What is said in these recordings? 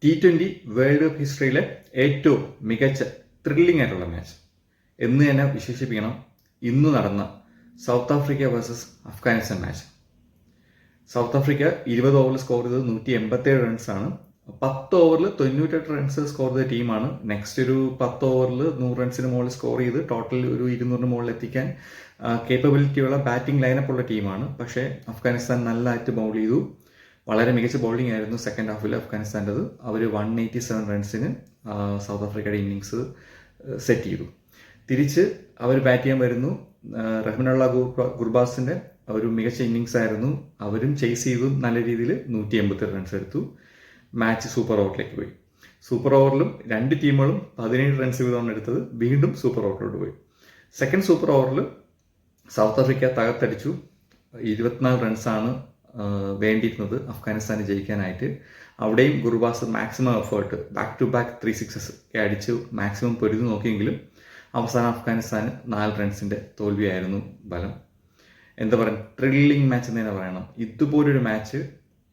T20 world cup ഹിസ്റ്ററിയിലെ ഏറ്റവും മികച്ച thrilling ആയിട്ടുള്ള മാച്ച് എന്ന് തന്നെ വിശേഷിപ്പിക്കണം ഇന്ന് നടന്ന south Africa versus Afghanistan match. South Africa 20 ഓവറിൽ സ്കോർ ചെയ്തത് 187 റൺസാണ്. 10 ഓവറിൽ 98 റൺസ് സ്കോർ ചെയ്ത ടീമാണ്. നെക്സ്റ്റ് ഒരു 10 ഓവറിൽ 100 റൺസിന് മുകളിൽ സ്കോർ ചെയ്ത് ടോട്ടൽ ഒരു 200 മുകളിൽ എത്തിക്കാൻ കേപ്പബിലിറ്റിയുള്ള ബാറ്റിംഗ് ലൈനപ്പ് ഉള്ള ടീമാണ്. പക്ഷേ അഫ്ഗാനിസ്ഥാൻ നല്ലതായിട്ട് ബൗൾ ചെയ്തു. വളരെ മികച്ച ബൗളിംഗ് ആയിരുന്നു സെക്കൻഡ് ഹാഫിൽ അഫ്ഗാനിസ്ഥാൻ്റെത്. അവർ 187 റൺസിന് സൗത്ത് ആഫ്രിക്കയുടെ ഇന്നിങ്സ് സെറ്റ് ചെയ്തു. തിരിച്ച് അവർ ബാറ്റ് ചെയ്യാൻ വരുന്നു. റഹ്മാനുള്ള ഗുർബാസിൻ്റെ ഒരു മികച്ച ഇന്നിങ്സ് ആയിരുന്നു. അവരും ചേസ് ചെയ്തു നല്ല രീതിയിൽ 187 റൺസ് എടുത്തു. മാച്ച് സൂപ്പർ ഓവറിലേക്ക് പോയി. സൂപ്പർ ഓവറിലും രണ്ട് ടീമുകളും 17 റൺസ് വീതമാണ് എടുത്തത്. വീണ്ടും സൂപ്പർ ഓവറിലോട്ട് പോയി. സെക്കൻഡ് സൂപ്പർ ഓവറിൽ സൗത്ത് ആഫ്രിക്ക തകർത്തടിച്ചു. 24 റൺസാണ് വേണ്ടിയിരുന്നത് അഫ്ഗാനിസ്ഥാന് ജയിക്കാനായിട്ട്. അവിടെയും Gurbaz maximum effort back to back 3 sixes അടിച്ച് മാക്സിമം പൊരുതി നോക്കിയെങ്കിലും അവസാനം അഫ്ഗാനിസ്ഥാന് 4 റൺസിൻ്റെ തോൽവിയായിരുന്നു ഫലം. എന്താ പറയുക, ത്രില്ലിംഗ് മാച്ച് എന്ന് തന്നെ പറയണം. ഇതുപോലൊരു മാച്ച്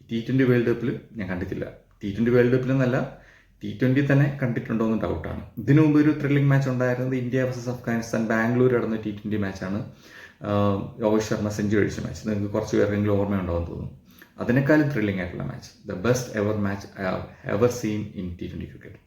T20 വേൾഡ് കപ്പിൽ ഞാൻ കണ്ടിട്ടില്ല. T20 വേൾഡ് കപ്പിലെന്നല്ല, T20 തന്നെ കണ്ടിട്ടുണ്ടോ എന്ന് ഡൗട്ടാണ്. ഇതിനു മുമ്പ് ഒരു ത്രില്ലിംഗ് മാച്ച് ഉണ്ടായിരുന്നത് ഇന്ത്യ വേഴ്സസ് അഫ്ഗാനിസ്ഥാൻ ബാംഗ്ലൂർ നടന്ന T20 മാച്ചാണ്. രോഹിത് ശർമ്മ സെഞ്ചുറി അടിച്ച മാച്ച്. നിങ്ങൾക്ക് കുറച്ച് പേരെങ്കിലും ഓർമ്മയുണ്ടാവും തോന്നുന്നു. അതിനേക്കാളും ത്രില്ലിംഗ് ആയിട്ടുള്ള match, the best ever match I have ever seen in T20 cricket.